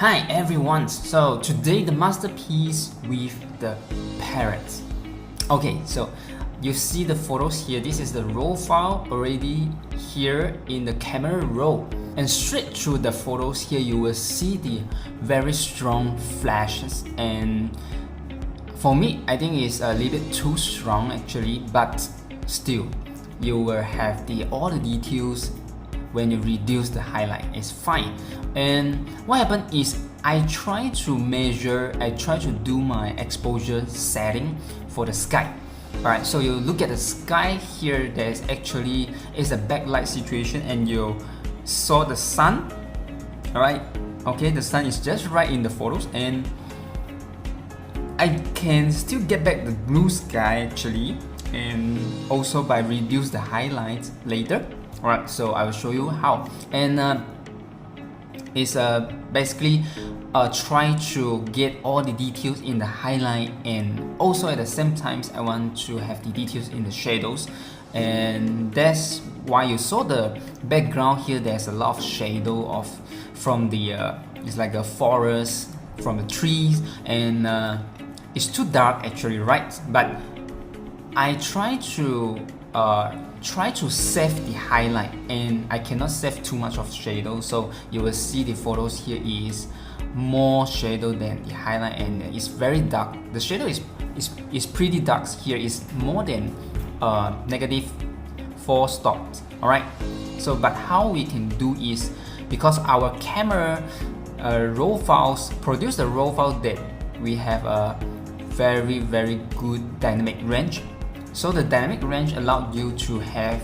Hi everyone, so today the masterpiece with the parrot. Okay, so you see the photos here. This is the raw file already here in the camera roll, and straight through the photos here you will see the very strong flashes, and for me I think it's a little bit too strong actually, but still you will have all the details. When you reduce the highlight, it's fine. And what happened is I try to do my exposure setting for the sky. Alright, so you look at the sky here, there's actually is a backlight situation, and you saw the sun. Alright, okay, the sun is just right in the photos, and I can still get back the blue sky actually, and also by reduce the highlights later. Alright, so I will show you how. And it's basically try to get all the details in the highlight, and also at the same time I want to have the details in the shadows, and that's why you saw the background here. There's a lot of shadow from the it's like a forest, from the trees, and it's too dark actually, right? But I try to save the highlight, and I cannot save too much of shadow, so you will see the photos here is more shadow than the highlight, and it's very dark. The shadow is pretty dark here. It's more than -4 stops. Alright, so but how we can do is, because our camera raw files produce the raw file that we have a very good dynamic range. So the dynamic range allows you to have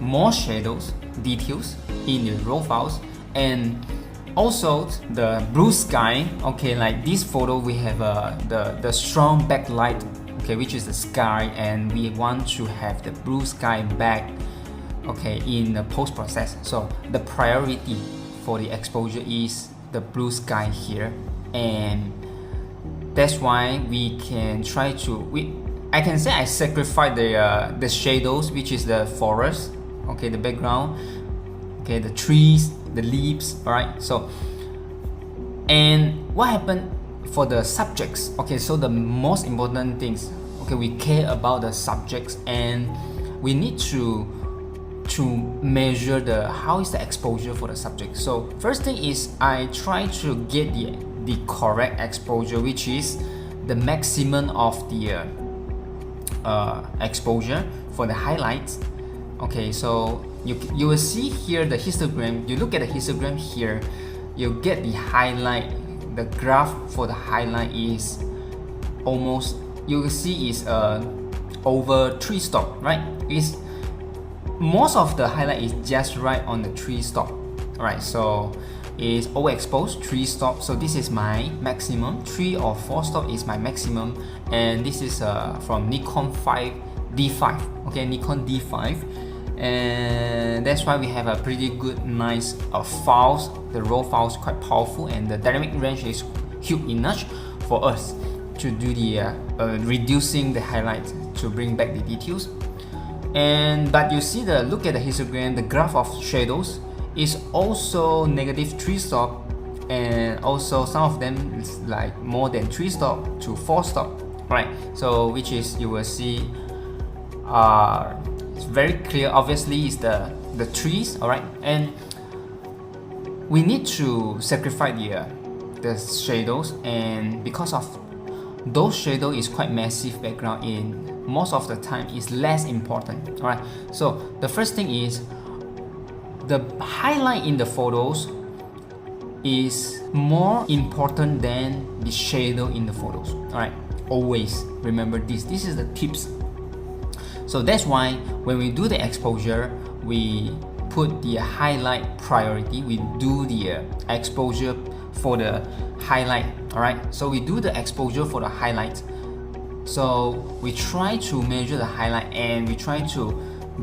more shadows, details in the raw files, and also the blue sky. Okay, like this photo we have the strong backlight, okay, which is the sky, and we want to have the blue sky back, okay, in the post process. So the priority for the exposure is the blue sky here, and that's why we can try to I can say I sacrifice the shadows, which is the forest, okay, the background, okay, the trees, the leaves. Alright, so and what happened for the subjects? Okay, so the most important things, okay, we care about the subjects, and we need to measure how is the exposure for the subject. So first thing is I try to get the correct exposure, which is the maximum of the exposure for the highlights. Okay, so you will see here the histogram. You look at the histogram here, you get the highlight. The graph for the highlight is almost, you will see is over 3 stop, right? Is most of the highlight is just right on the 3 stop. Alright, so is overexposed 3 stop, so this is my maximum. 3 or 4 stop is my maximum, and this is from Nikon D5, okay, Nikon D5, and that's why we have a pretty good nice files. The raw files quite powerful, and the dynamic range is huge enough for us to do the reducing the highlight to bring back the details. And but you see look at the histogram, the graph of shadows is also -3 stop, and also some of them is like more than 3 stop to 4 stop, right? So which is, you will see it's very clear. Obviously is the trees. Alright, and we need to sacrifice the shadows, and because of those shadow is quite massive background, in most of the time is less important. Alright, so the first thing is the highlight in the photos is more important than the shadow in the photos. Alright, always remember this. This is the tips. So that's why when we do the exposure, we put the highlight priority. We do the exposure for the highlight. Alright, so we do the exposure for the highlight. So we try to measure the highlight, and we try to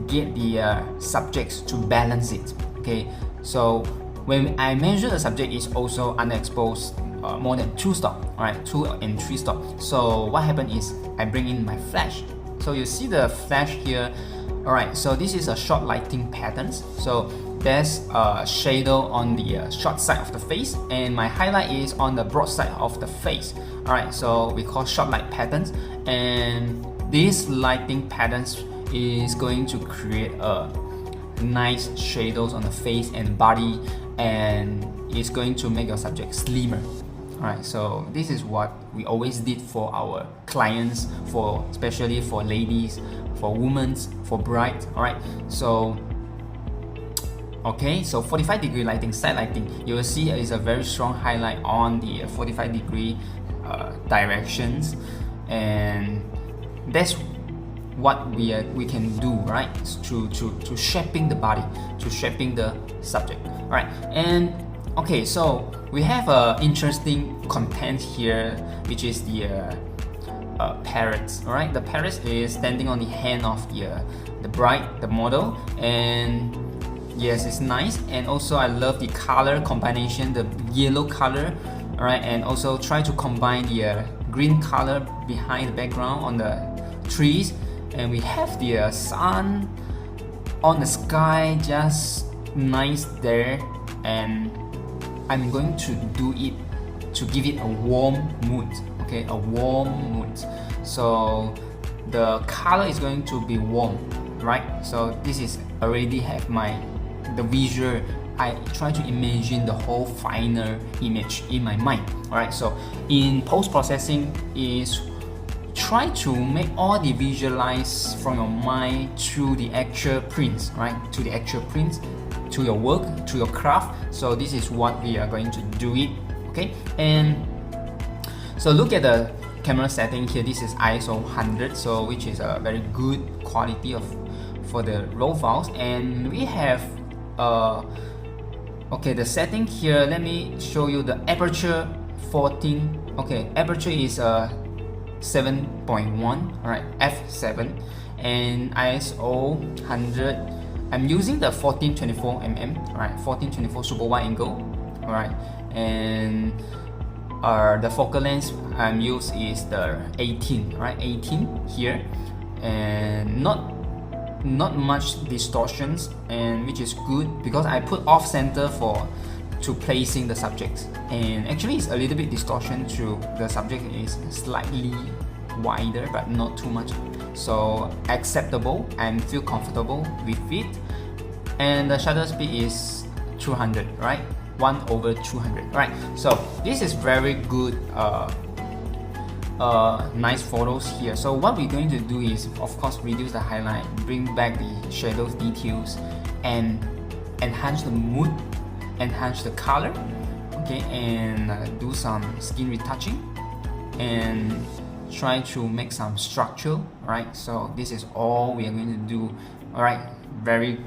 get the subjects to balance it. Okay, so when I measure the subject is also unexposed more than 2 stop. Alright, 2 and 3 stop. So what happened is I bring in my flash. So you see the flash here. Alright, so this is a short lighting patterns. So there's a shadow on the short side of the face, and my highlight is on the broad side of the face. Alright, so we call short light patterns, and these lighting patterns is going to create a nice shadows on the face and body, and it's going to make your subject slimmer. Alright, so this is what we always did for our clients, for especially for ladies, for women, for brides. Alright, so okay, so 45-degree lighting, side lighting, you will see is a very strong highlight on the 45-degree directions, and that's what we can do, right, to shaping the body, to shaping the subject. All right, and okay, so we have interesting content here, which is the parrots. All right, the parrot is standing on the hand of the bride, the model, and yes, it's nice. And also I love the color combination, the yellow color. All right, and also try to combine the green color behind the background on the trees, and we have the sun on the sky, just nice there. And I'm going to do it to give it a warm mood, okay, a warm mood. So the color is going to be warm, right? So this is already have the visual. I try to imagine the whole final image in my mind. All right, so in post-processing is try to make all the visualize from your mind to the actual prints, right? To the actual prints, to your work, to your craft. So this is what we are going to do it, okay? And so look at the camera setting here. This is ISO 100, so which is a very good quality for the raw files. And we have okay, the setting here, let me show you the aperture 14. Okay, aperture is 7.1, alright, f7, and ISO 100. I'm using the 1424 mm, alright, 1424 super wide angle, alright, and the focal length I'm used is the 18, right, 18 here, and not much distortions, and which is good because I put off center to placing the subjects, and actually it's a little bit distortion to the subject is slightly wider but not too much, so acceptable and feel comfortable with it. And the shutter speed is 200, right, 1/200, right? So this is very good nice photos here. So what we're going to do is, of course, reduce the highlight, bring back the shadows details, and enhance the mood, enhance the color, okay, and do some skin retouching, and try to make some structure, right? So this is all we are going to do. All right, very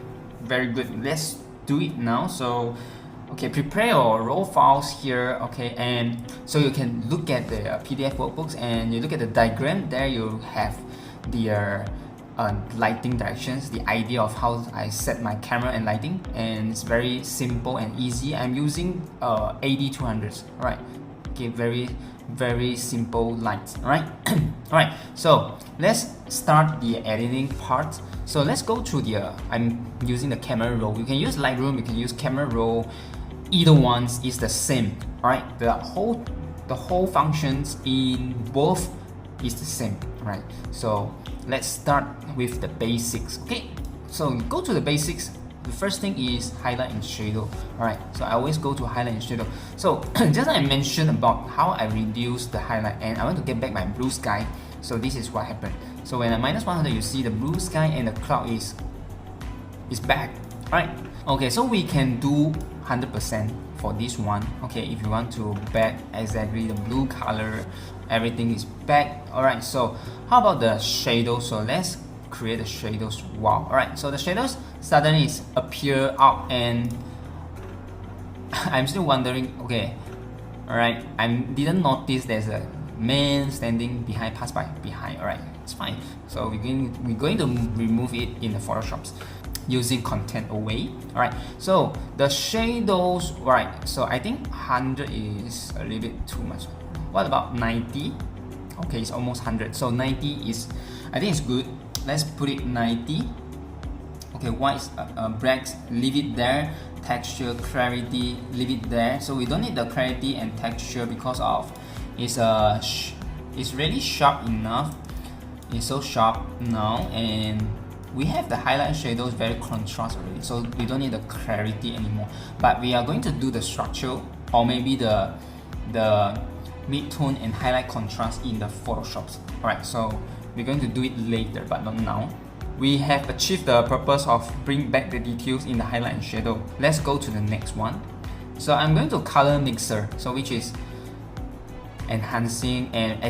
good. Let's do it now. So okay, prepare your raw files here, okay, and so you can look at the PDF workbooks, and you look at the diagram. There you have the lighting directions, the idea of how I set my camera and lighting, and it's very simple and easy. I'm using AD200s, right? Okay, very simple lights, right? Alright, so let's start the editing part. So let's go to I'm using the camera roll. You can use Lightroom, you can use camera roll. Either one is the same, right? The whole functions in both is the same, right? So let's start with the basics. Okay, so go to the basics. The first thing is highlight and shadow. All right, so I always go to highlight and shadow. So just I mentioned about how I reduce the highlight, and I want to get back my blue sky. So this is what happened. So when I -100, you see the blue sky and the cloud is back, right? Okay, so we can do 100% for this one. Okay, if you want to back exactly the blue color, everything is back. All right, so how about the shadows? So let's create the shadows. Wow. All right, so the shadows suddenly appear out, and I'm still wondering. Okay, all right, I didn't notice there's a man standing behind, pass by behind. All right, it's fine. So we're going to remove it in the Photoshops using content away. All right, so the shadows, right? So I think 100 is a little bit too much. What about 90? Okay, it's almost 100. So 90 is, I think it's good. Let's put it 90. Okay, whites, blacks, leave it there. Texture, clarity, leave it there. So we don't need the clarity and texture because of it's really sharp enough. It's so sharp now, and we have the highlight shadows very contrast already, so we don't need the clarity anymore. But we are going to do the structure or maybe the mid-tone and highlight contrast in the Photoshops. Alright, so we're going to do it later, but not now. We have achieved the purpose of bring back the details in the highlight and shadow. Let's go to the next one. So I'm going to color mixer, so which is enhancing and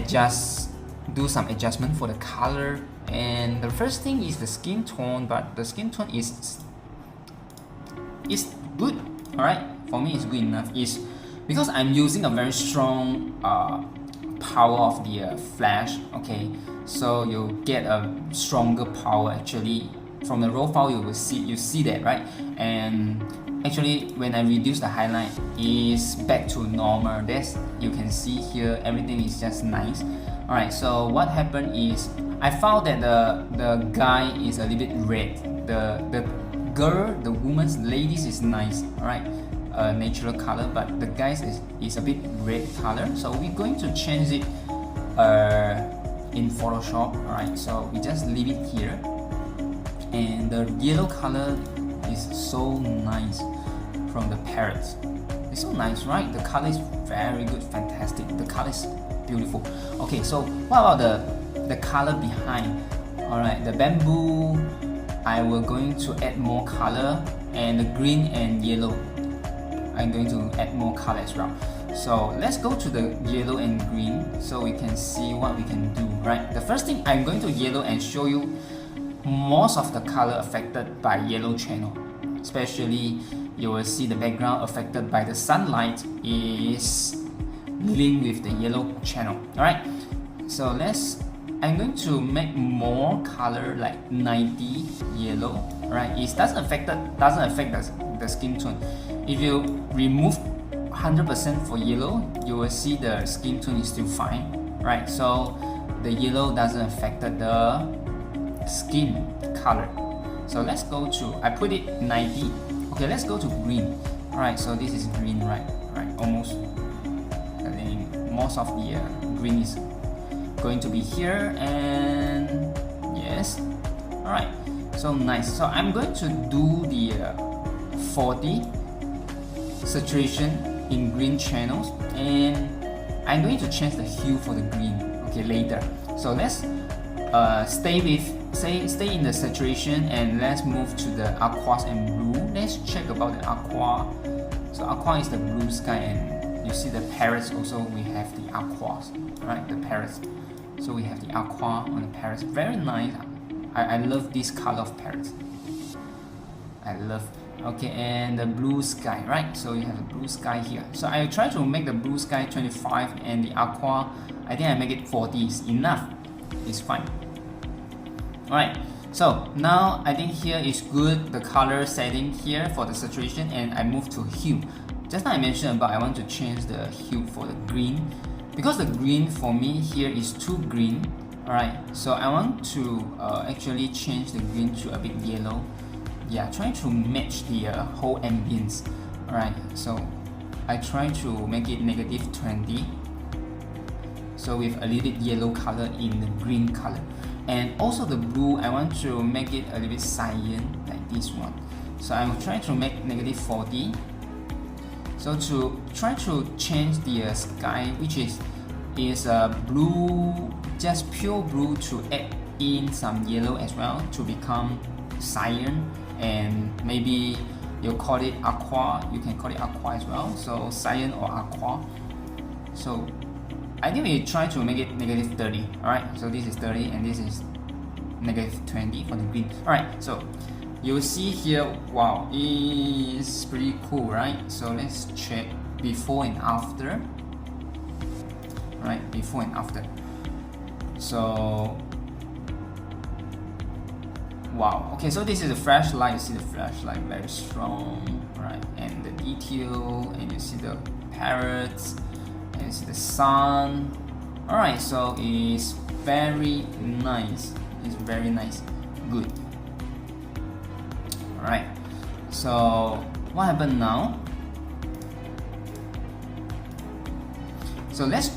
do some adjustment for the color. And the first thing is the skin tone, but the skin tone is good. Alright, for me it's good enough. Is because I'm using a very strong power of the flash. Okay, so you get a stronger power actually. From the raw file you see that, right? And actually when I reduce the highlight, is back to normal. That's, you can see here everything is just nice. Alright, so what happened is I found that the guy is a little bit red. The girl, the woman's, ladies is nice. Alright, natural color, but the guys is a bit red color. So we're going to change it in Photoshop. Alright, so we just leave it here. And the yellow color is so nice from the parrots. It's so nice, right? The color is very good, fantastic. The color is beautiful. Okay, so what about the color behind? Alright, the bamboo, I will going to add more color, and the green and yellow, I'm going to add more color as well. So let's go to the yellow and green so we can see what we can do, right? The first thing, I'm going to yellow and show you most of the color affected by yellow channel. Especially you will see the background affected by the sunlight is linked with the yellow channel. Alright, so I'm going to make more color, like 90 yellow. Alright, it doesn't affect the skin tone. If you remove 100% for yellow, you will see the skin tone is still fine. Right, so the yellow doesn't affect the skin color. So let's go to, I put it 90. Okay, let's go to green. Alright, so this is green, right? Almost. I think most of the green is going to be here, and yes. Alright, so nice. So I'm going to do the 40 saturation in green channels, and I'm going to change the hue for the green, okay, later. So let's stay in the saturation, and let's move to the aquas and blue. Let's check about the aqua. So aqua is the blue sky, and you see the parrots also, we have the aquas, right? The parrots. So we have the aqua on the parrots. Very nice. I love this color of parrots. I love. Okay, and the blue sky, right? So you have the blue sky here. So I try to make the blue sky 25, and the aqua, I think I make it 40 is enough. It's fine. Alright, so now I think here is good, the color setting here for the saturation, and I move to hue. Just now I mentioned about I want to change the hue for the green, because the green for me here is too green. Alright, so I want to actually change the green to a bit yellow. Yeah, trying to match the whole ambience. Alright, so I try to make it -20. So with a little bit yellow color in the green color. And also the blue, I want to make it a little bit cyan, like this one. So I'm trying to make -40. So to try to change the sky, which is blue, just pure blue, to add in some yellow as well to become cyan, and maybe you call it aqua, you can call it aqua as well. So cyan or aqua. So I think we try to make it -30. Alright, so this is 30 and this is -20 for the green. Alright, so you see here, wow, it's pretty cool, right? So let's check before and after. Right, before and after. So wow, okay, so this is a flashlight. You see the flashlight very strong, right? And the detail, and you see the parrots, and you see the sun. Alright, so it's very nice. It's very nice. Good. Alright, so what happened now? So let's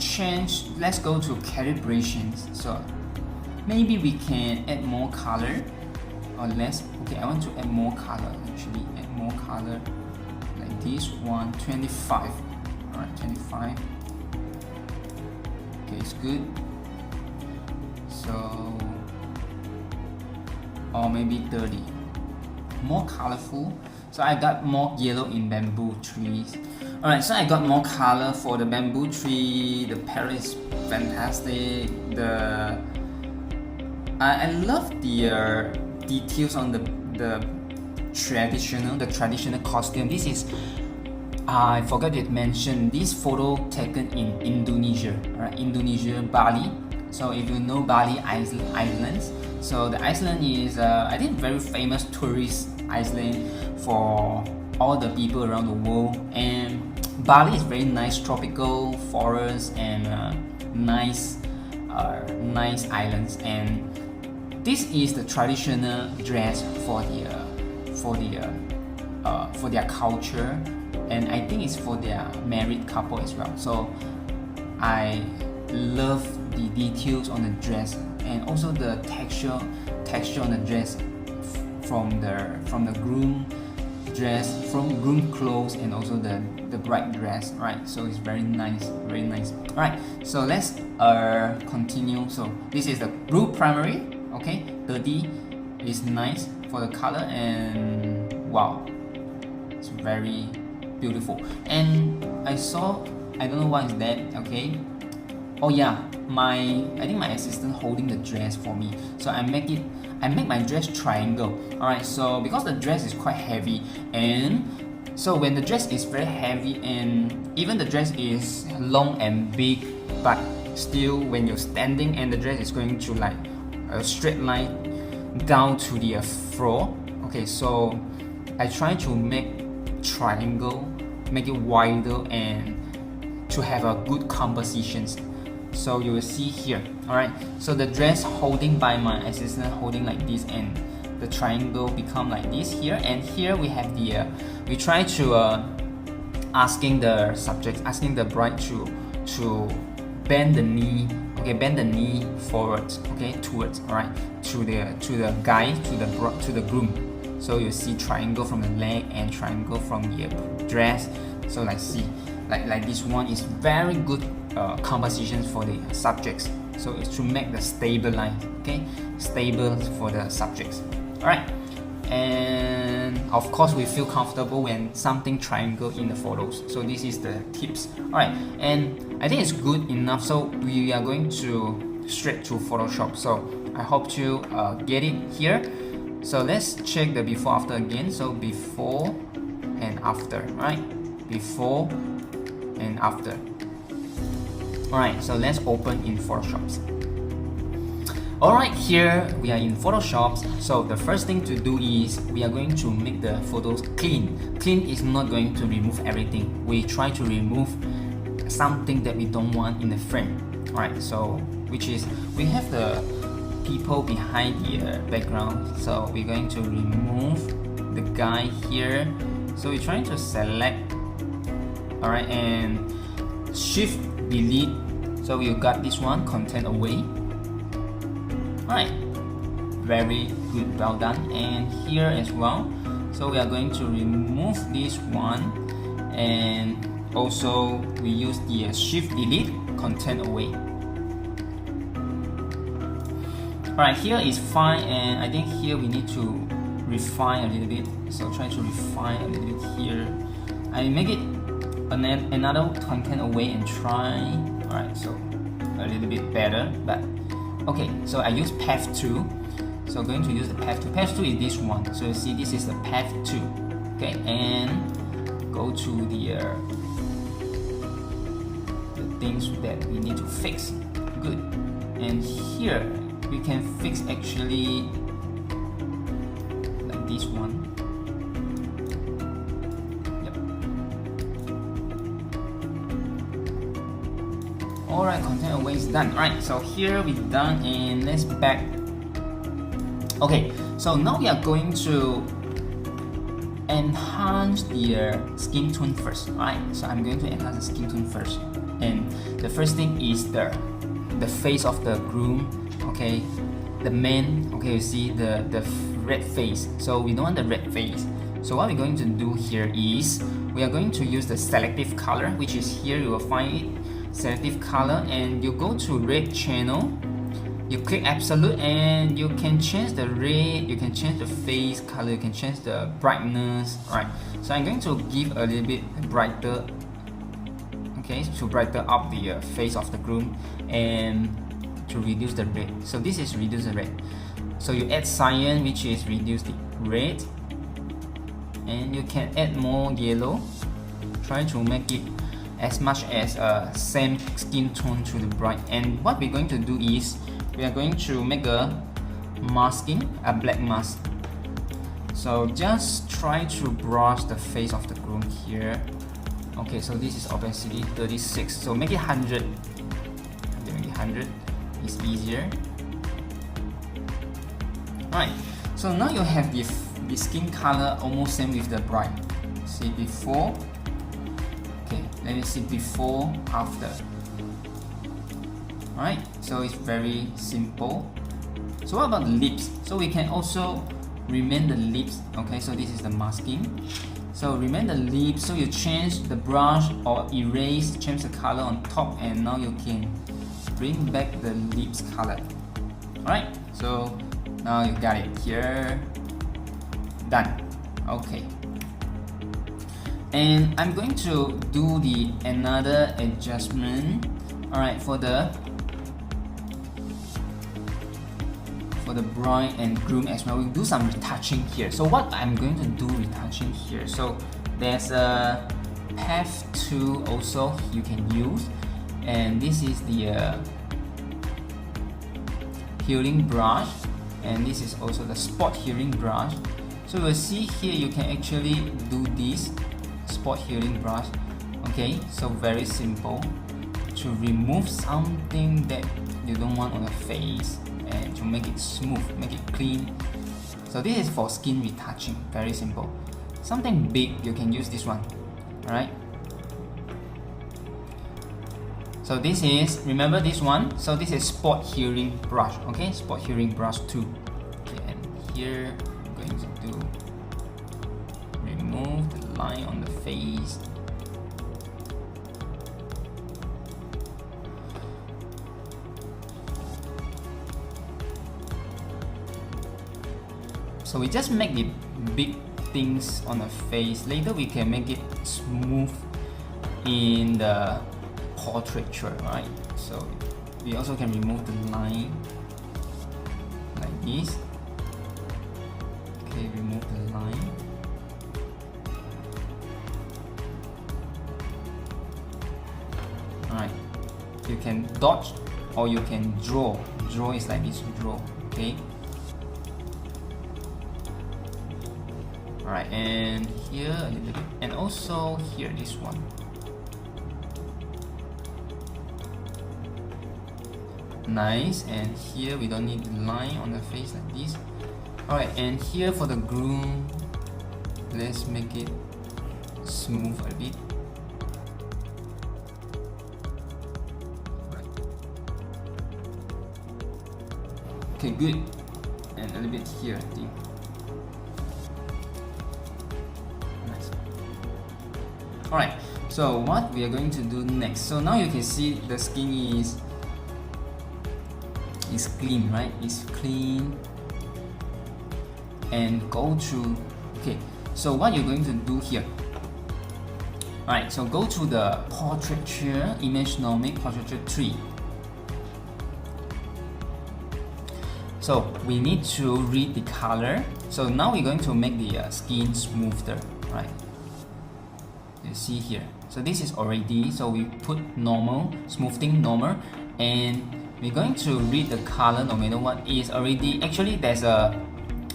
go to calibrations. So maybe we can add more color or less. Okay, I want to add more color, actually add more color like this one, 25. Alright, 25. Okay, it's good. So, or maybe 30. More colorful. So I got more yellow in bamboo trees. Alright, so I got more color for the bamboo tree. The parrot is fantastic. I love the details on the traditional costume. This is, I forgot to mention, this photo taken in Indonesia, right? Indonesia, Bali. So if you know Bali Islands, so the island is I think very famous tourist island for all the people around the world. And Bali is very nice, tropical forest and nice islands. And this is the traditional dress for their culture, and I think it's for their married couple as well. So I love the details on the dress and also the texture on the dress from the groom dress, from groom clothes, and also the bride dress, right? So it's very nice, very nice. All right, so let's continue. So this is the blue primary. Okay, 30 is nice for the color, and wow, it's very beautiful. And I don't know what is that. Okay, oh yeah, I think my assistant holding the dress for me, so I make my dress triangle. Alright, so because the dress is quite heavy, and so when the dress is very heavy and even the dress is long and big, but still when you're standing and the dress is going to like a straight line down to the floor. Okay, so I try to make triangle, make it wider and to have a good compositions. So you will see here. Alright, so the dress holding by my assistant holding like this, and the triangle become like this here. And here we have the we try to asking the bride to bend the knee. Okay, bend the knee forward. Okay, towards, alright, to the guy, to the groom. So you see triangle from the leg and triangle from the dress. So like see, like this one is very good compositions for the subjects. So it's to make the stable line. Okay, stable for the subjects. All right, and of course we feel comfortable when something triangle in the photos. So this is the tips. All right, and I think it's good enough. So we are going to straight to Photoshop. So I hope to get it here. So let's check the before after again. So before and after, right? Before and after. Alright, so let's open in Photoshop. Alright, here we are in Photoshop. So the first thing to do is we are going to make the photos clean. Clean is not going to remove everything. We try to remove something that we don't want in the frame. Alright, so which is we have the people behind the background. So we're going to remove the guy here. So we're trying to select. Alright, and shift delete. So you got this one, content away. Alright, very good, well done. And here as well. So we are going to remove this one, and also we use the shift delete, content away. Alright, here is fine, and I think here we need to refine a little bit. So try to refine a little bit here. I make it another content away and try. Alright, so a little bit better, but okay. So I use path 2. So going to use the path 2. Path 2 is this one. So you see this is the path 2. Okay, and go to the things that we need to fix. Good. And here we can fix actually like this one. Alright, content away is done. Alright, so here we done, and let's back. Okay, so now we are going to enhance the skin tone first, right? So I'm going to enhance the skin tone first, and the first thing is the face of the groom, okay, the man, okay, you see the red face, so we don't want the red face. So what we're going to do here is we are going to use the selective color, which is here. You will find it, selective color, and you go to red channel, you click absolute, and you can change the red, you can change the face color, you can change the brightness, right? So I'm going to give a little bit brighter, okay, to brighten up the face of the groom, and to reduce the red. So this is reduce the red. So you add cyan, which is reduce the red, and you can add more yellow. Try to make it as much as same skin tone to the bright. And what we're going to do is we are going to make a masking, a black mask. So just try to brush the face of the groom here. Okay, so this is opacity 36, so make it 100. Okay, make it 100 is easier. Right, so now you have the skin color almost same with the bride. See before. Okay, let me see before, after. Alright, so it's very simple. So what about the lips? So we can also remain the lips. Okay, so this is the masking. So remain the lips, so you change the brush or erase, change the color on top, and now you can bring back the lips color. Alright, so now you got it here. Done. Okay. And I'm going to do another adjustment. Alright, for the bride and groom as well, we'll do some retouching here. So what I'm going to do retouching here, so there's a path tool also you can use, and this is the healing brush, and this is also the spot healing brush. So you'll see here you can actually do this spot healing brush. Okay, so very simple to remove something that you don't want on the face, and to make it smooth, make it clean. So this is for skin retouching, very simple. Something big, you can use this one. Alright, so this is, remember this one, so this is spot healing brush. Okay, spot healing brush 2. Okay, and here I'm going to do remove the line on the face. So we just make the big things on the face. Later we can make it smooth in the portraiture, right? So we also can remove the line like this. Okay, remove the line. Alright, you can dodge or you can draw. Draw is like this, draw. Okay. Alright, and here a little bit, and also here this one. Nice, and here we don't need the line on the face like this. Alright, and here for the groom, let's make it smooth a bit. Okay, good. And a little bit here, I think. Nice. Alright, so what we are going to do next. So now you can see the skin is clean, right? It's clean. And go to, okay, so what you're going to do here. Alright, so go to the portraiture, image normal, portraiture 3. So we need to read the color. So now we're going to make the skin smoother, right? You see here. So this is already, so we put normal, smoothing normal, and we're going to read the color no matter what is already, actually there's a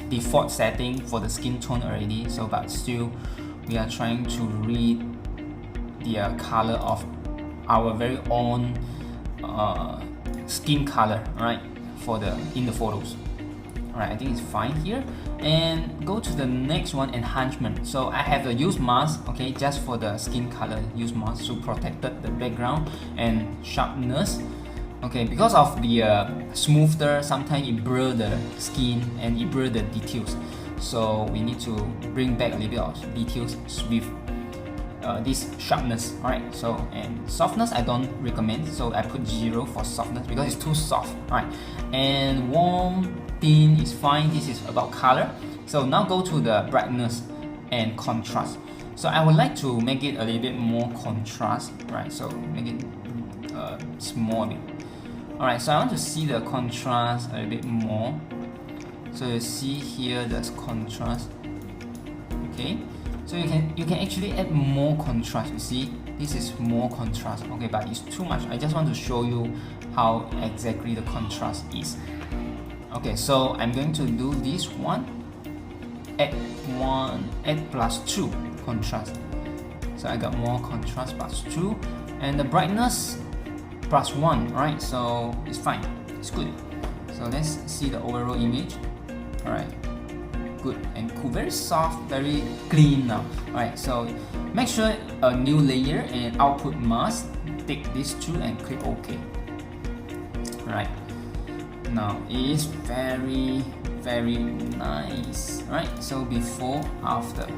default setting for the skin tone already, so but still we are trying to read the color of our very own skin color, right, for in the photos. Alright, I think it's fine here. And go to the next one, enhancement. So I have the use mask, okay, just for the skin color, use mask to protect the background and sharpness. Okay, because of the smoother, sometimes it blur the skin and it blur the details. So we need to bring back a little bit of details with this sharpness. Alright, so and softness I don't recommend, so I put 0 for softness because it's too soft. Alright, and warm, thin is fine. This is about color. So now go to the brightness and contrast. So I would like to make it a little bit more contrast, right? So make it small a bit. Alright, so I want to see the contrast a little bit more. So you see here the contrast. Okay, so you can actually add more contrast. You see, this is more contrast. Okay, but it's too much. I just want to show you how exactly the contrast is. Okay, so I'm going to do this one. Add +2 contrast. So I got more contrast +2, and the brightness +1. Right, so it's fine. It's good. So let's see the overall image. Alright, good and cool, very soft, very clean now. Alright, so make sure a new layer and output mask. Take these two and click OK. Alright, now it is very nice. Right, so before, after,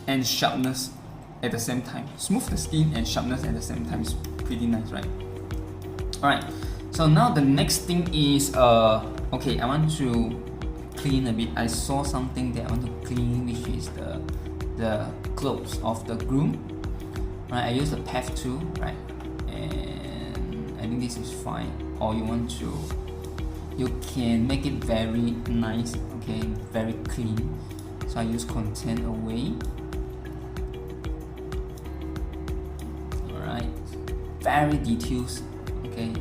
and sharpness at the same time. Smooth the skin and sharpness at the same time is pretty nice, right? Alright, so now the next thing is okay, I want to clean a bit. I saw something that I want to clean, which is the clothes of the groom. Right, I use the path tool, right, and I think this is fine. Or you want to, you can make it very nice, okay, very clean. So I use content away. Alright, very details, okay,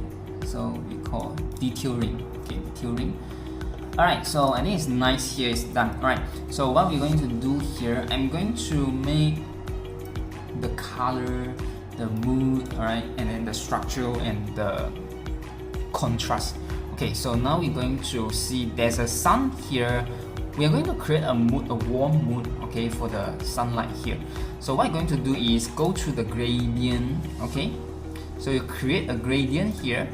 so we call detailing. Okay, detailing. Alright, so I think it's nice here, it's done. Alright, so what we're going to do here, I'm going to make the color, the mood, alright, and then the structure and the contrast. Okay, so now we're going to see there's a sun here. We are going to create a mood, a warm mood, okay, for the sunlight here. So what I'm going to do is go to the gradient, okay. So you create a gradient here.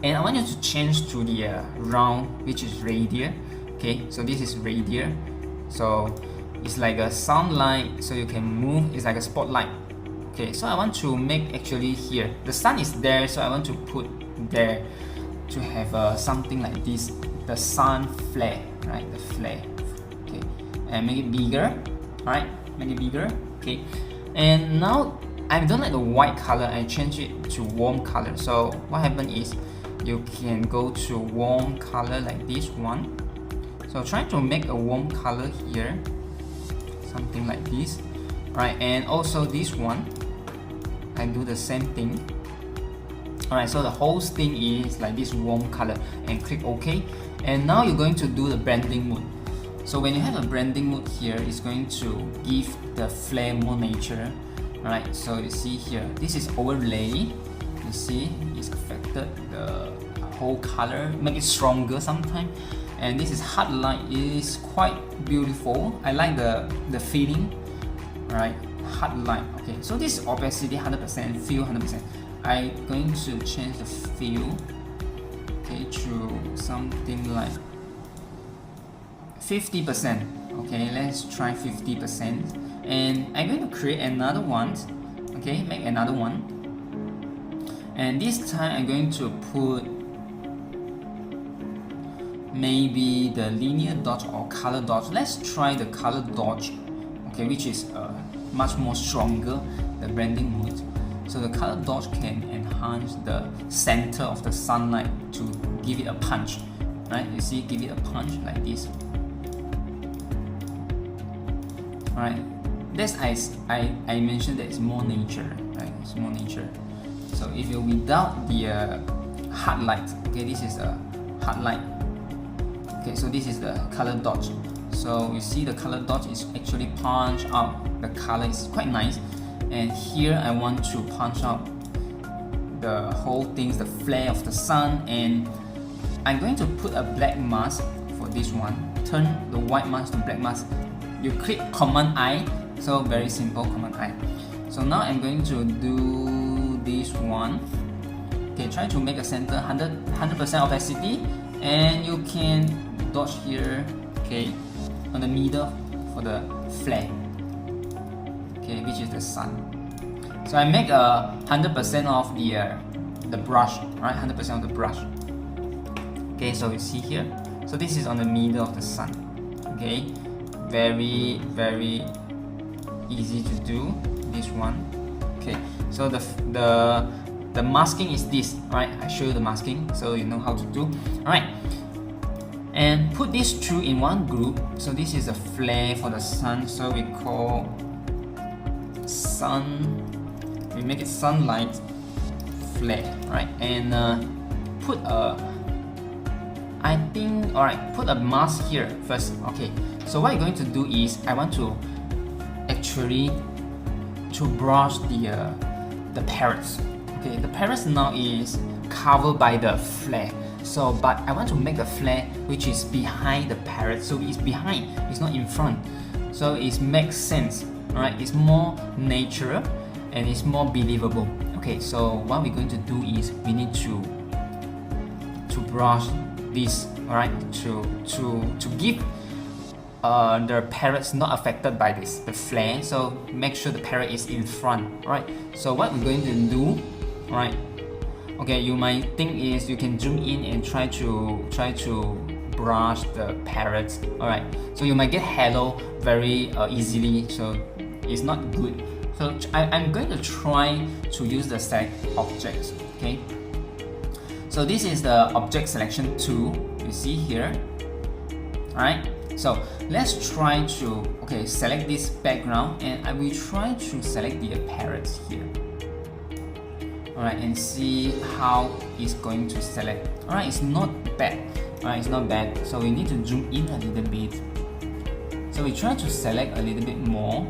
And I want you to change to the round, which is radial. Okay, so this is radial. So it's like a sunlight, so you can move. It's like a spotlight. Okay, so I want to make actually here. The sun is there, so I want to put there to have something like this. The sun flare, right? The flare. Okay, and make it bigger. Alright, make it bigger. Okay, and now I don't like the white color. I change it to warm color. So what happened is, you can go to warm color like this one. So try to make a warm color here, something like this, right? And also this one, I do the same thing. Alright, so the whole thing is like this warm color, and click OK. And now you're going to do the blending mode. So when you have a blending mode here, it's going to give the flare more nature. Alright, so you see here, this is overlay. You see, it's affected the whole color, make it stronger sometimes. And this is hard light, is quite beautiful. I like the feeling, right? Hard light. Okay, so this is opacity 100%, feel 100%. I'm going to change the feel, okay, to something like 50%. Okay, let's try 50%. And I'm going to create another one. Okay, make another one. And this time I'm going to put maybe the linear dodge or color dodge. Let's try the color dodge, okay, which is much more stronger, the blending mode. So the color dodge can enhance the center of the sunlight to give it a punch, right? You see, give it a punch like this. Alright, that's I mentioned that it's more nature, right? It's more nature. So if you're without the hard light, okay, this is a hard light. Okay, so this is the color dodge. So you see the color dodge is actually punch out. The color is quite nice. And here I want to punch out the whole things, the flare of the sun, and I'm going to put a black mask for this one. Turn the white mask to black mask. You click Command I, so very simple, Command I. So now I'm going to do this one. Okay, try to make a center 100% opacity, and you can dodge here. Okay, on the middle for the flare. Okay, which is the sun. So I make a 100% of the brush, right? 100% of the brush. Okay, so you see here. So this is on the middle of the sun. Okay, very easy to do this one. Okay, so the masking is this, right? I show you the masking so you know how to do. Alright, and put these two in one group. So this is a flare for the sun, so we call sun, we make it sunlight flare, right? And put a, I think, alright, put a mask here first. Okay, so what you're going to do is I want to actually to brush the parrots. Okay, the parrots now is covered by the flare. So, but I want to make the flare which is behind the parrot. So it's behind, it's not in front. So it makes sense, alright? It's more natural and it's more believable. Okay, so what we're going to do is we need to brush this, alright, to give the parrots not affected by this, the flare. So make sure the parrot is in front, right? So what we're going to do, right? Okay, you might think is you can zoom in and try to brush the parrots. Alright, so you might get halo very easily, so it's not good. So I'm going to try to use the select objects. Okay, so this is the object selection tool you see here. Alright, so let's try to select this background, and I will try to select the parrots here. Alright, and see how it's going to select. Alright, it's not bad. Alright, it's not bad. So we need to zoom in a little bit. So we try to select a little bit more.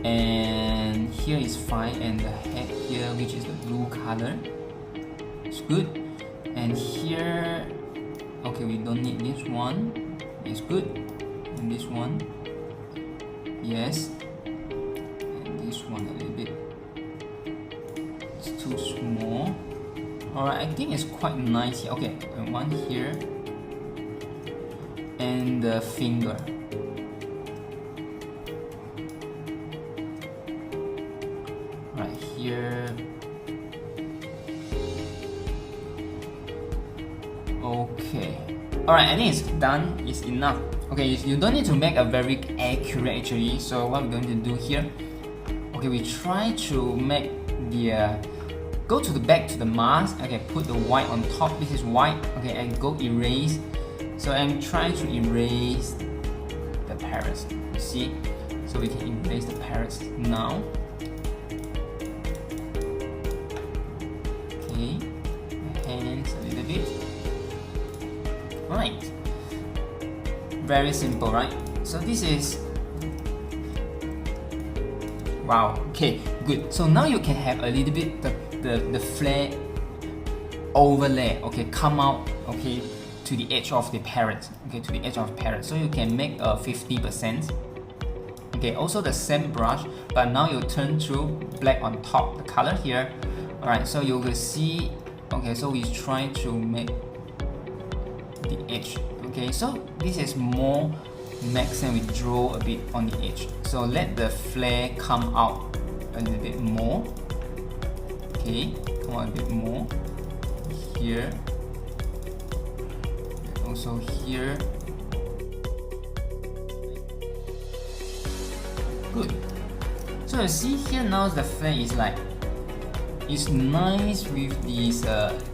And here is fine, and the head here, which is the blue color, it's good. And here, okay, we don't need this one. It's good. And this one, yes. This one a little bit, it's too small. Alright, I think it's quite nice here. Okay, and one here, and the finger. Right here. Okay. Alright, I think it's done. It's enough. Okay, you don't need to make a very accurate actually. So what we're going to do here. Okay, we try to make the go to the back to the mask. Okay, put the white on top. This is white. Okay, and go erase. So I'm trying to erase the parrots. You see, so we can erase the parrots now. Okay, hands a little bit. Right. Very simple, right? So this is. Wow, okay, good. So now you can have a little bit the flare overlay, okay, come out, okay, to the edge of the parrot, okay, to the edge of the parrot. So you can make a 50%. Okay, also the same brush, but now you turn to black on top, the color here. Alright, so you will see, okay, so we try to make the edge. Okay, so this is more makes sense. We draw a bit on the edge. So let the flare come out a little bit more. Okay, come out a bit more. Here. And also here. Good. So you see here now the flare is like, it's nice with this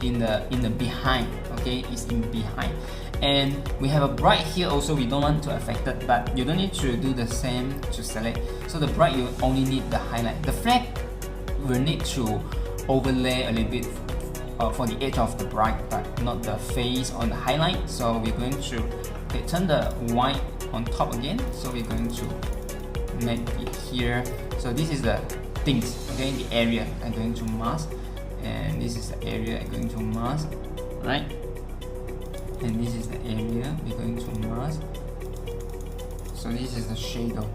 in the behind. Okay, it's in behind. And we have a bright here also, we don't want to affect it, but you don't need to do the same to select. So the bright, you only need the highlight. The flag will need to overlay a little bit for the edge of the bright, but not the face on the highlight. So we're going to turn the white on top again. So we're going to make it here. So this is the things, okay, the area I'm going to mask. and this is the area I'm going to mask, right? And this is the area we're going to mask. So this is the shadow.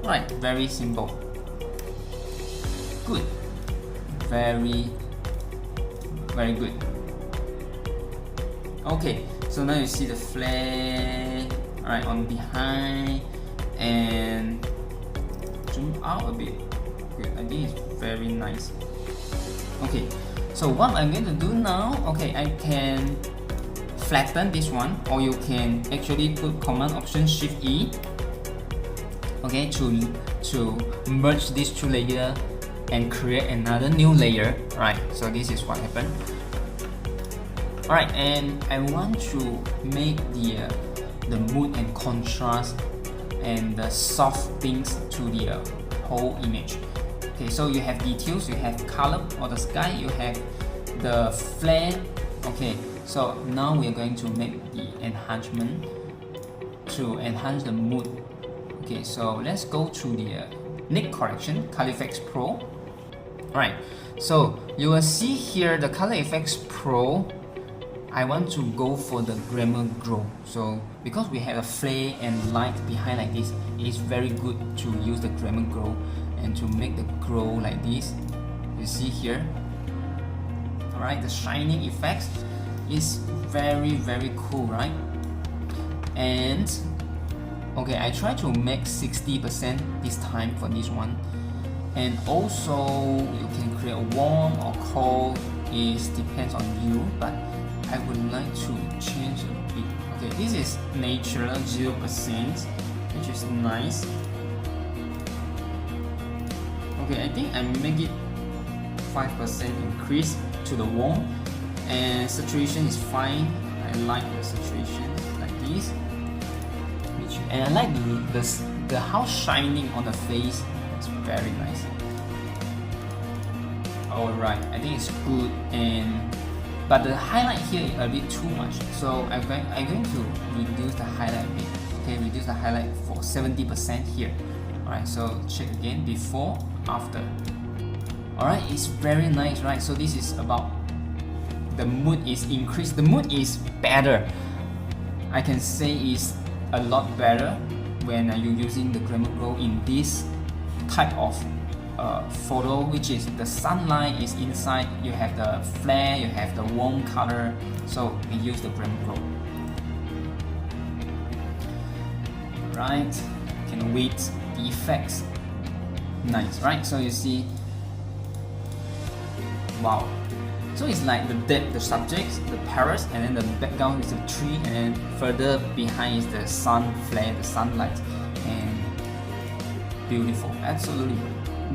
Right, very simple. Good. Very good. Okay, so now you see the flare, right, on behind, and zoom out a bit. Good, I think it's very nice. Okay, so what I'm going to do now, okay, I can flatten this one, or you can actually put Command Option Shift E, okay, to merge these two layers and create another new layer. Right, so this is what happened. Alright, and I want to make the mood and contrast and the soft things to the whole image. Okay, so you have details, you have color of the sky, you have the flare. Okay, so now we are going to make the enhancement to enhance the mood. Okay, so let's go to the Nick correction, Color Effects Pro. Alright, so you will see here the Color Effects Pro. I want to go for the glamour glow. So because we have a flare and light behind like this, it's very good to use the glamour glow and to make the glow like this. You see here. Alright, the shining effects is very cool, right? And okay, I try to make 60% this time for this one. And also you can create warm or cold, it depends on you, but I would like to change a bit. Okay, this is natural 0%, which is nice. Okay, I think I make it 5% increase to the warm, and saturation is fine. I like the saturation like this. And I like the how shining on the face. It's very nice. Alright, I think it's good, but the highlight here is a bit too much. So I'm going to reduce the highlight a bit. Okay, reduce the highlight for 70% here. Alright, so check again, before, after. Alright, it's very nice, right? So this is about the mood is increased. The mood is better. I can say is a lot better when you're using the glamour glow in this type of photo, which is the sunlight is inside, you have the flare, you have the warm color, so we use the glamour glow. Right, can wait the effects. Nice, right? So you see, wow. So it's like the subjects, the parrots, and then the background is the tree, and then further behind is the sun flare, the sunlight, and beautiful, absolutely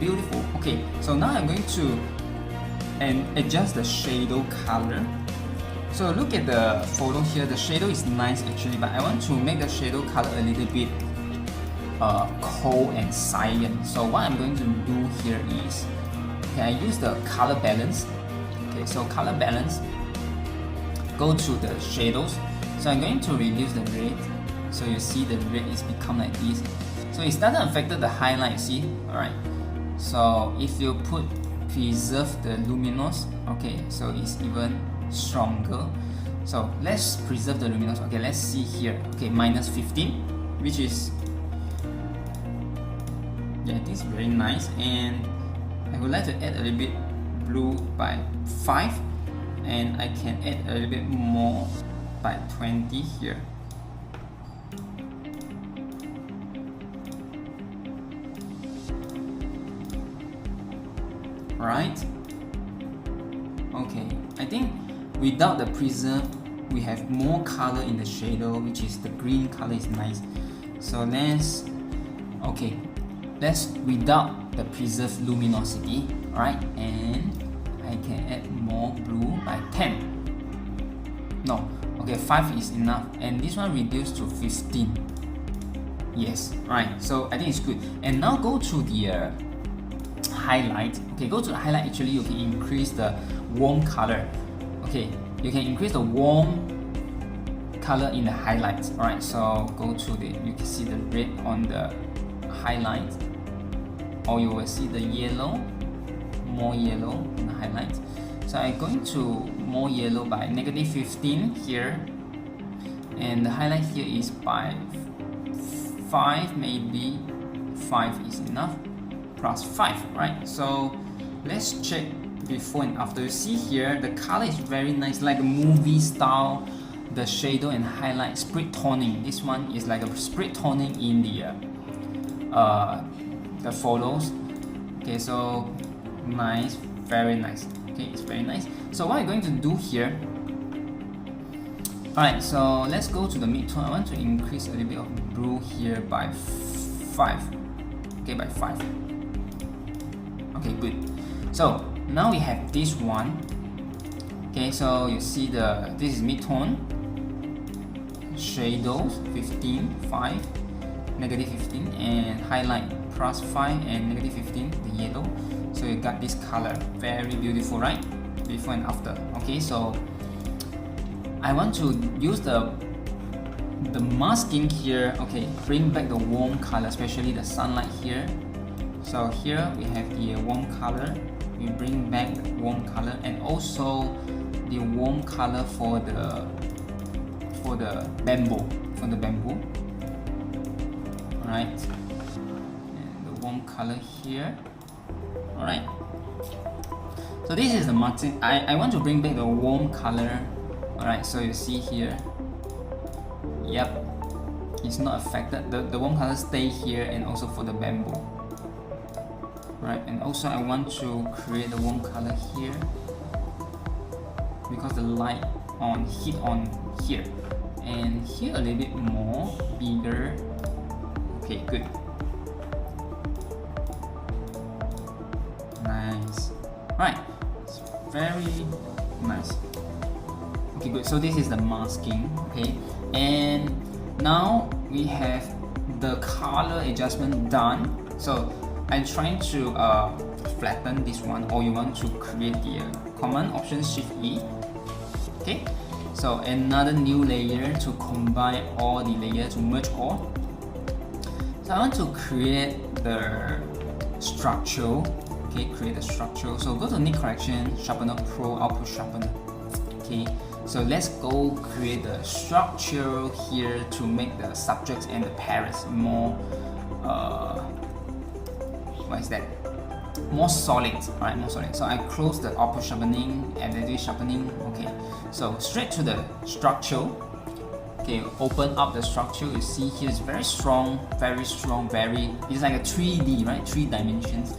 beautiful. Okay, so now I'm going to adjust the shadow color. So look at the photo here, the shadow is nice actually, but I want to make the shadow color a little bit cold and cyan. So what I'm going to do here is, okay, I use the color balance. Okay, so color balance, go to the shadows. So I'm going to reduce the red. So you see the red is become like this. So it doesn't affect the highlight, see? Alright. So if you put preserve the luminous, okay, so it's even stronger. So let's preserve the luminous. Okay, let's see here. Okay, minus 15, which is, yeah, this is very nice. And I would like to add a little bit blue by 5, and I can add a little bit more by 20 here. Right? Okay, I think without the preserve, we have more color in the shadow, which is the green color is nice. So let's without the preserve luminosity, alright, and I can add more blue by 10. No, okay, 5 is enough, and this one reduced to 15. Yes, right, so I think it's good. And now go to the highlight. Okay, go to the highlight. Actually, you can increase the warm color. Okay, you can increase the warm color in the highlights. Alright, so go to you can see the red on the highlight, or you will see the yellow more yellow in the highlights. So I'm going to more yellow by -15 here, and the highlight here is by 5, maybe 5 is enough, plus 5, right? So let's check before and after. You see here the color is very nice, like a movie style. The shadow and highlight split toning. This one is like a split toning in the photos. Okay, so nice, very nice. Okay, it's very nice. So what I'm going to do here. Alright, so let's go to the mid-tone. I want to increase a little bit of blue here by 5. Okay, by 5. Okay, good. So now we have this one. Okay, so you see this is mid-tone. Shadows 15, 5, -15, and highlight plus 5 and -15, the yellow. So you got this color, very beautiful, right? Before and after. Okay, so I want to use the masking here. Okay, bring back the warm color, especially the sunlight here. So here we have the warm color. We bring back the warm color, and also the warm color for the bamboo, alright, and the warm color here. Alright, so this is the marking. I want to bring back the warm color. Alright, so you see here, yep, it's not affected. The warm color stay here, and also for the bamboo. Right, and also I want to create the warm color here because the light hit on here, and here a little bit more bigger. Okay, good, nice. Right, it's very nice. Okay, good. So this is the masking. Okay, and now we have the color adjustment done. So I'm trying to flatten this one, or you want to create the Command Option Shift E. Okay, so another new layer to combine all the layers, to merge all. So I want to create the structure. Okay, create the structure. So go to Need Correction, Sharpener Pro, Output Sharpener. Okay, so let's go create the structure here to make the subjects and the parrots more what is that? More solid. Alright, more solid. So I close the output sharpening, additive sharpening. Okay, so straight to the structure. Okay, open up the structure. You see here it's very strong, it's like a 3D, right? 3 dimensions,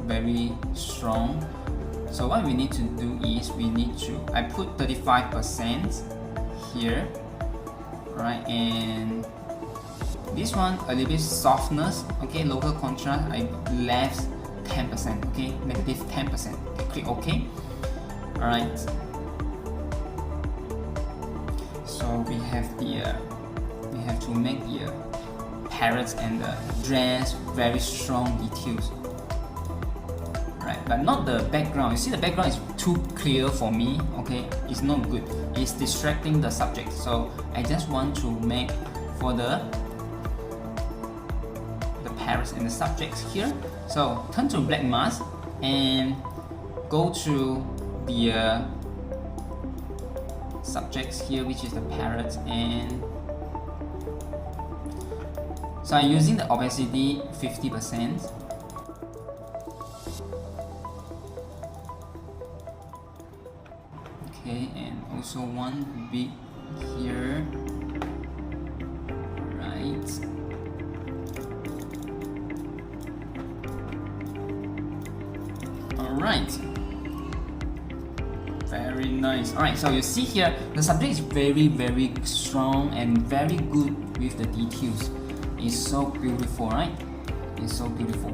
very strong. So what we need to do is I put 35% here, right? And this one a little bit softness. Okay, local contrast I left 10%. Okay, -10%. Okay, click OK. Alright, so we have to make the parrots and the dress very strong details, right? But not the background. You see the background is too clear for me. Okay, it's not good, it's distracting the subject. So I just want to make for the parrots and the subjects here. So turn to black mask and go to the subjects here, which is the parrots, and so I'm using the opacity 50%. Okay, and also one bit here, right? Alright, very nice. Alright, so you see here the subject is very strong and very good with the details. It's so beautiful, right? It's so beautiful.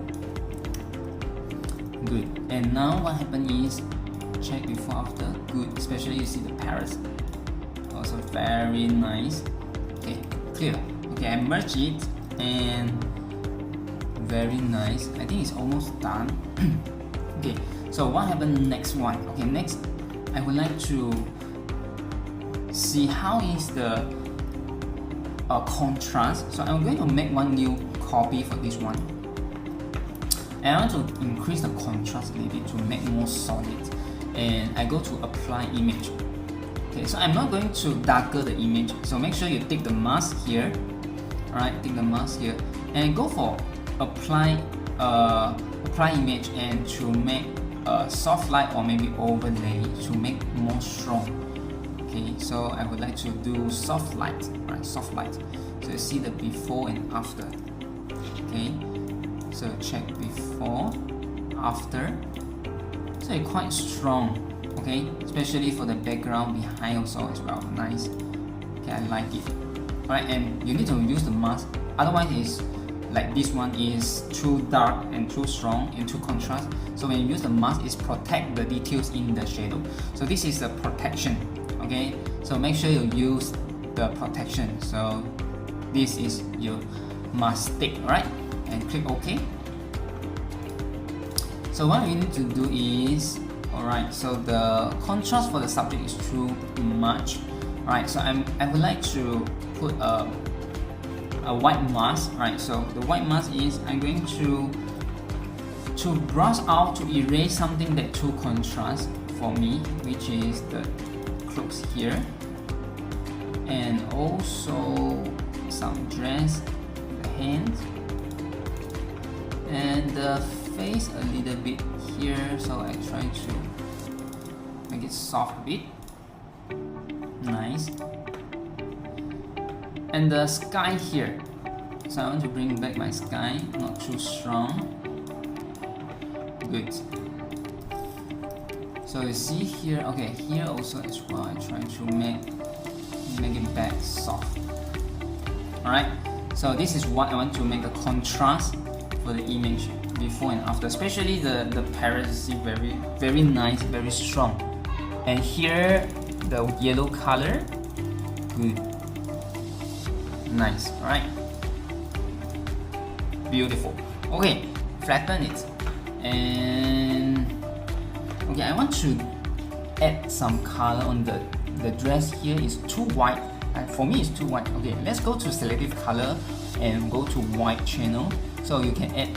Good. And now what happened is check before after. Good. Especially you see the parrots. Also very nice. Okay, clear. Okay, I merge it and very nice. I think it's almost done. Okay, so what happened next one? Okay, next I would like to see how is the contrast. So I'm going to make one new copy for this one, and I want to increase the contrast a little bit to make more solid, and I go to apply image. Okay, so I'm not going to darken the image, so make sure you take the mask here. Alright, take the mask here and go for apply image, and to make a soft light or maybe overlay to make more strong. Okay, so I would like to do soft light, right? Soft light. So you see the before and after. Okay, so check before, after. So it's quite strong. Okay, especially for the background behind also as well. Nice. Okay, I like it. Alright, and you need to use the mask. Otherwise, it's like this one is too dark and too strong and too contrast. So when you use the mask, it's protect the details in the shadow. So this is the protection. Okay, so make sure you use the protection. So this is your mask stick, right? And click OK. So what we need to do is, alright, so the contrast for the subject is too much. Alright, so I would like to put a white mask, right? So the white mask is I'm going to brush out, to erase something that too contrast for me, which is the clothes here, and also some dress, the hands, and the face a little bit here. So I try to make it soft a bit. Nice. And the sky here, so I want to bring back my sky, not too strong. Good. So you see here, okay, here also as well, I try to make it back soft. Alright, so this is what I want to make the contrast for the image before and after, especially the parrot. You see very nice, very strong. And here the yellow color, good. Nice, right? Beautiful. Okay, flatten it. And okay, I want to add some color on the dress here. Is too white. For me, it's too white. Okay, let's go to selective color and go to white channel. So you can add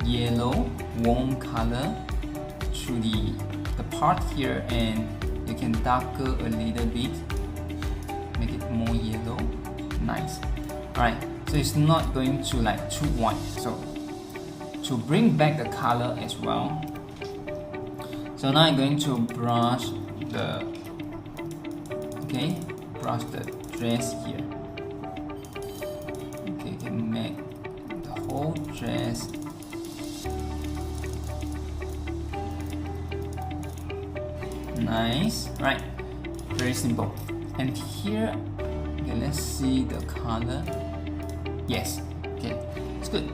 yellow, warm color to the part here, and you can darken a little bit, make it more yellow. Nice. Alright, so it's not going to like too white. So to bring back the color as well. So now I'm going to brush the dress here. Okay, you can make the whole dress nice, right? Very simple. And here, okay, let's see the color. Yes, okay, it's good.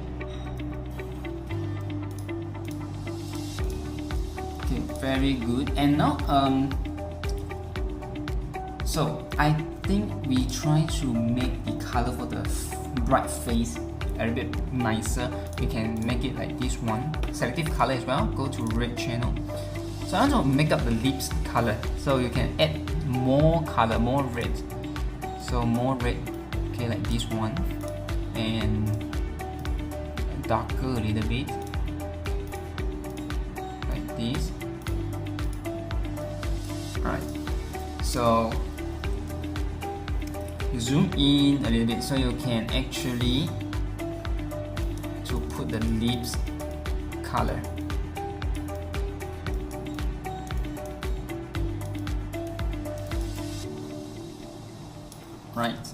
Okay, very good. And now, so I think we try to make the color for the bright face a bit nicer. We can make it like this one. Selective color as well. Go to red channel. So I want to make up the lips color. So you can add more color, more red. So more red, okay, like this one, and darker a little bit, like this. Alright. So zoom in a little bit so you can actually to put the lips color. Right,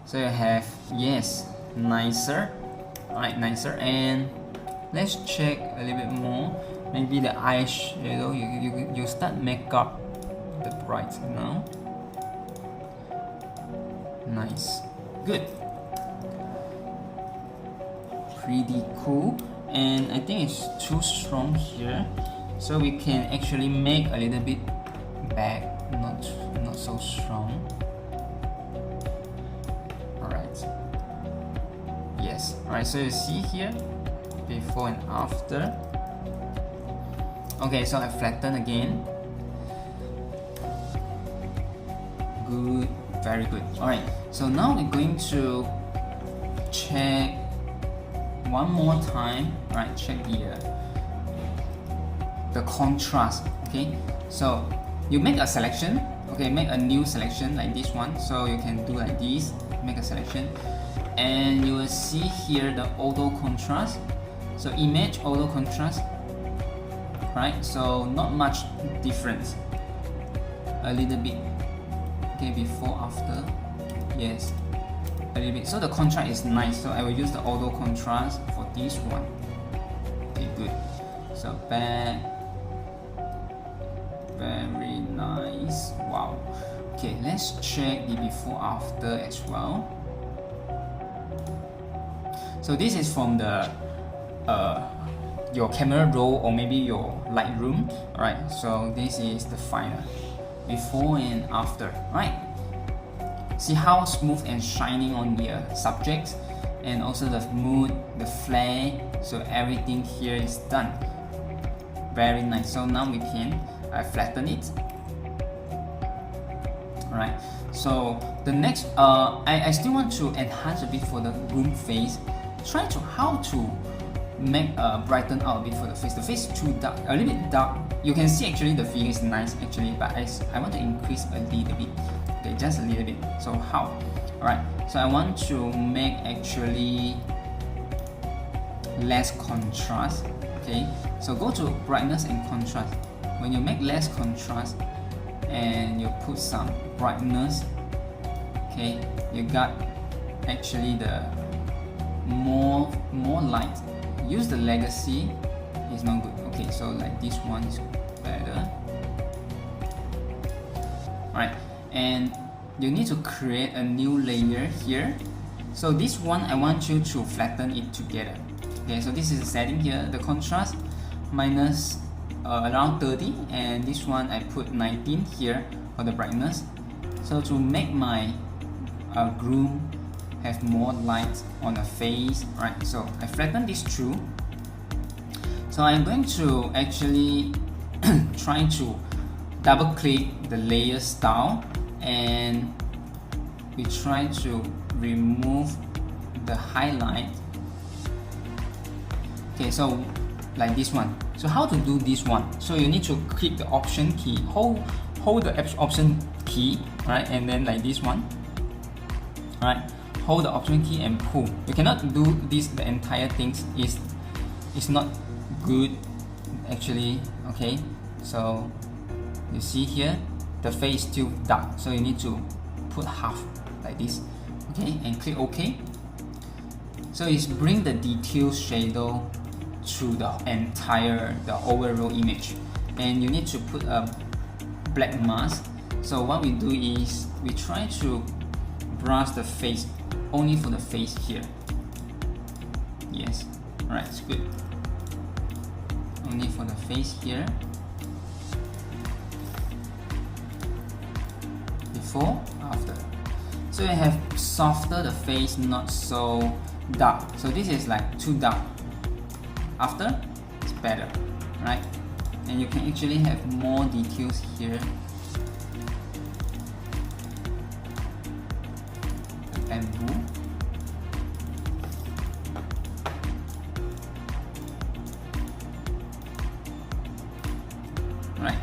so you have, yes, nicer. Alright, nicer. And let's check a little bit more. Maybe the eyeshadow, you start make up the bright now. Nice, good, pretty cool. And I think it's too strong here, so we can actually make a little bit back, not so strong. Yes, alright, so you see here before and after. Okay, so I flatten again. Good, very good. Alright, so now we're going to check one more time, right? Check the contrast. Okay, so you make a selection. Okay, make a new selection like this one. So you can do like this, make a selection, and you will see here the auto contrast. So image auto contrast, right? So not much difference, a little bit. Okay, before after, yes, a little bit. So the contrast is nice. So I will use the auto contrast for this one. Okay, good. So back, very nice. Wow. Okay, let's check the before after as well. So this is from the your camera roll or maybe your Lightroom. Alright, so this is the final before and after. Right, see how smooth and shining on the subject, and also the mood, the flare. So everything here is done. Very nice. So now we can flatten it. Alright, so the next I still want to enhance a bit for the groom face. Try to how to make brighten out a bit for the face. The face is too dark, a little bit dark. You can see actually the figure is nice actually, but I want to increase a little bit. Okay, just a little bit. So how? Alright, so I want to make actually less contrast. Okay, so go to brightness and contrast. When you make less contrast and you put some brightness, okay, you got actually the more light. Use the legacy is not good. Okay, so like this one is better. Alright, and you need to create a new layer here. So this one I want you to flatten it together. Okay, so this is the setting here, the contrast minus around 30, and this one I put 19 here for the brightness. So to make my groom have more light on the face, right? So I flatten this through. So I'm going to actually try to double click the layer style, and we try to remove the highlight. Okay, so like this one. So how to do this one? So you need to click the option key, hold the option key, right? And then like this one, right? Hold the option key and pull. You cannot do this the entire things. It's not good actually. Okay, so you see here the face is still dark, so you need to put half like this. Okay, and click OK. So it's bring the detail shadow to the overall image, and you need to put a black mask. So what we do is we try to brush the face only for the face here. Yes, right, it's good. Only for the face here. Before, after. So you have softer the face, not so dark. So this is like too dark. After, it's better, right? And you can actually have more details here. Bamboo. Right.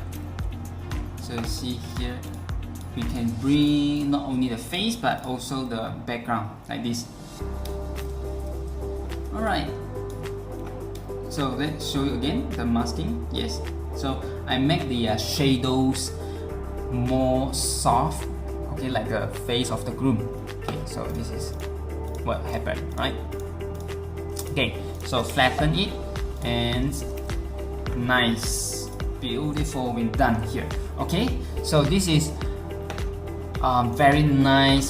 So you see here, we can bring not only the face but also the background like this. Alright. So let's show you again the masking. Yes. So I make the shadows more soft. Okay, like the face of the groom. Okay, so this is what happened, right? Okay, so flatten it and nice, beautiful, we're done here. Okay, so this is very nice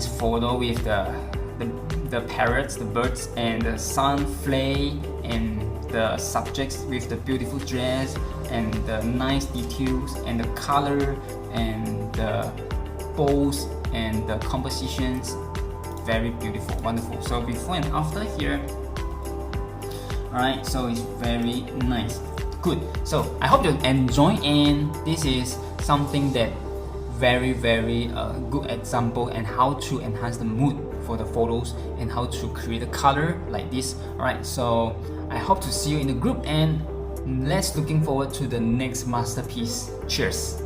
photo with the parrots, the birds, and the sun flare, and the subjects with the beautiful dress and the nice details and the color and the bows and the compositions. Very beautiful, wonderful. So before and after here. Alright, so it's very nice. Good. So I hope you enjoy, and this is something that very good example and how to enhance the mood for the photos and how to create a color like this. Alright, so I hope to see you in the group, and let's looking forward to the next masterpiece. Cheers.